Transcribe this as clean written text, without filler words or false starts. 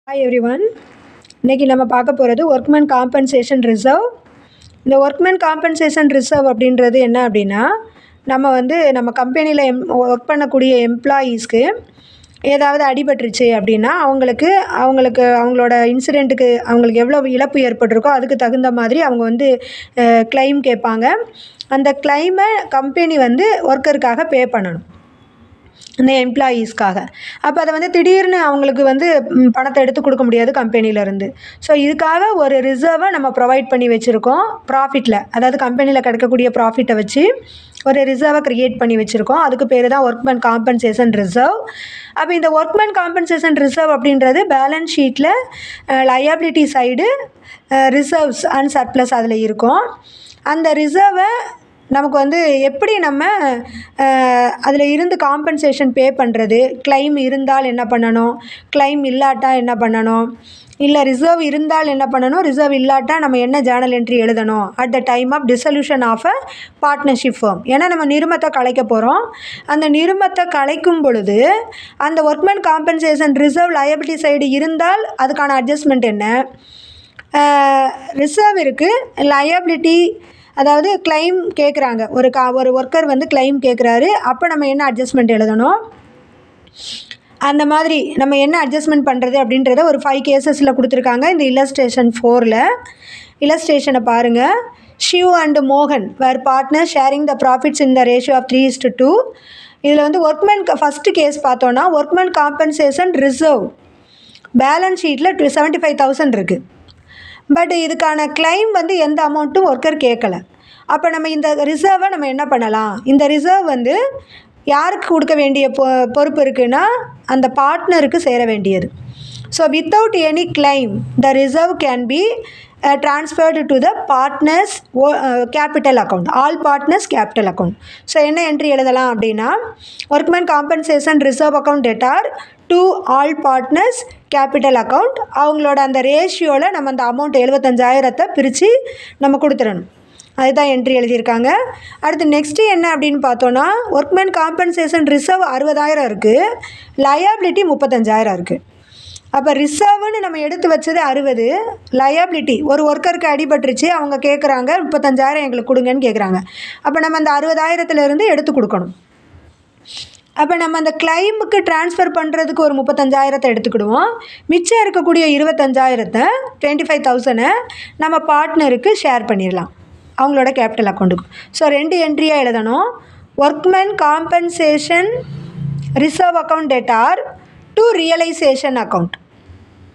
Hi everyone. இன்னைக்கு நம்ம பார்க்க போகிறது ஒர்க்மேன் காம்பன்சேஷன் ரிசர்வ். இந்த ஒர்க்மேன் காம்பன்சேஷன் ரிசர்வ் அப்படின்றது என்ன அப்படின்னா, நம்ம கம்பெனியில் ஒர்க் பண்ணக்கூடிய எம்ப்ளாயீஸ்க்கு ஏதாவது அடிபட்டுருச்சு அப்படின்னா அவங்களோட இன்சிடெண்ட்டுக்கு அவங்களுக்கு எவ்வளோ இழப்பு ஏற்பட்டிருக்கோ அதுக்கு தகுந்த மாதிரி அவங்க கிளைம் கேட்பாங்க. அந்த கிளைமை கம்பெனி ஒர்க்கருக்காக பே பண்ணணும், இந்த எம்ப்ளாயீஸ்க்காக. அப்போ அதை திடீர்னு அவங்களுக்கு பணத்தை எடுத்து கொடுக்க முடியாது கம்பெனியிலேருந்து. ஸோ இதுக்காக ஒரு ரிசர்வை நம்ம ப்ரொவைட் பண்ணி வச்சுருக்கோம். ப்ராஃபிட்டில், அதாவது கம்பெனியில் கிடைக்கக்கூடிய ப்ராஃபிட்டை வச்சு ஒரு ரிசர்வை க்ரியேட் பண்ணி வச்சுருக்கோம். அதுக்கு பேர் தான் ஒர்க்மேன் காம்பன்சேஷன் ரிசர்வ். அப்போ இந்த ஒர்க்மேன் காம்பன்சேஷன் ரிசர்வ் அப்படின்றது பேலன்ஸ் ஷீட்டில் liability side reserves and surplus அதில் இருக்கும். அந்த ரிசர்வை நமக்கு எப்படி நம்ம அதில் இருந்து காம்பன்சேஷன் பே பண்ணுறது, கிளைம் இருந்தால் என்ன பண்ணணும், கிளைம் இல்லாட்டா என்ன பண்ணணும், இல்லை ரிசர்வ் இருந்தால் என்ன பண்ணணும், ரிசர்வ் இல்லாட்டா நம்ம என்ன ஜேர்னல் என்ட்ரி எழுதணும் at the time of dissolution of a partnership firm. ஏன்னா நம்ம நிறுமத்தை கலைக்க போகிறோம். அந்த நிறுமத்தை கலைக்கும் பொழுது அந்த workmen compensation reserve liability side இருந்தால் அதுக்கான அட்ஜஸ்ட்மெண்ட் என்ன, ரிசர்வ் இருக்குது, லயபிலிட்டி, அதாவது கிளைம் கேட்குறாங்க, ஒரு ஒர்க்கர் கிளைம் கேட்குறாரு, அப்போ நம்ம என்ன அட்ஜஸ்ட்மெண்ட் எழுதணும், அந்த மாதிரி நம்ம என்ன அட்ஜஸ்ட்மெண்ட் பண்ணுறது அப்படின்றத ஒரு 5 கேசஸில் கொடுத்துருக்காங்க. இந்த இல்லஸ்ட்ரேஷன் 4ல் இல்லஸ்ட்ரேஷனை பாருங்கள். ஷிவ் அண்ட் மோகன் were partner sharing the profits in the ratio of 3:2. இதில் ஒர்க்மேன் ஃபஸ்ட்டு கேஸ் பார்த்தோன்னா ஒர்க்மேன் காம்பன்சேஷன் ரிசர்வ் பேலன்ஸ் ஷீட்டில் 75,000 இருக்குது. பட் இதுக்கான கிளைம் எந்த அமௌண்ட்டும் ஒர்க்கர் கேட்கலை. அப்போ நம்ம இந்த ரிசர்வை நம்ம என்ன பண்ணலாம், இந்த ரிசர்வ் யாருக்கு கொடுக்க வேண்டிய பொறுப்பு இருக்குன்னா அந்த பார்ட்னருக்கு சேர வேண்டியது. So without any claim the reserve can be transferred to the partners capital account, all partners capital account. So என்ன என்ட்ரி எழுதலாம் அப்படின்னா, workmen compensation reserve account debtor to all partners capital account. அவங்களோட அந்த ரேஷியோவில் நம்ம அந்த அமௌண்ட் 75,000 பிரித்து நம்ம கொடுத்துடணும். அதுதான் என்ட்ரி எழுதியிருக்காங்க. அடுத்து நெக்ஸ்ட்டு என்ன அப்படின்னு பார்த்தோன்னா, ஒர்க்மேன் காம்பன்சேஷன் ரிசர்வ் 60,000 இருக்குது, லயபிலிட்டி 35,000 இருக்குது. அப்போ ரிசர்வ்னு நம்ம எடுத்து வச்சது 60, லயபிலிட்டி ஒரு ஒர்க்கருக்கு அடிபட்டுருச்சு, அவங்க கேட்குறாங்க 35,000 எங்களுக்கு கொடுங்கன்னு கேட்குறாங்க. அப்போ நம்ம அந்த 60,000 எடுத்து கொடுக்கணும். அப்போ நம்ம அந்த கிளைமுக்கு ட்ரான்ஸ்ஃபர் பண்ணுறதுக்கு ஒரு 35,000 எடுத்துக்கிடுவோம். மிச்சம் இருக்கக்கூடிய 25,000 25,000 நம்ம பார்ட்னருக்கு ஷேர் பண்ணிடலாம், அவங்களோட கேபிட்டல் அக்கௌண்ட்டுக்கு. ஸோ 2 என்ட்ரியாக எழுதணும். Workman compensation reserve account debtor to realisation account.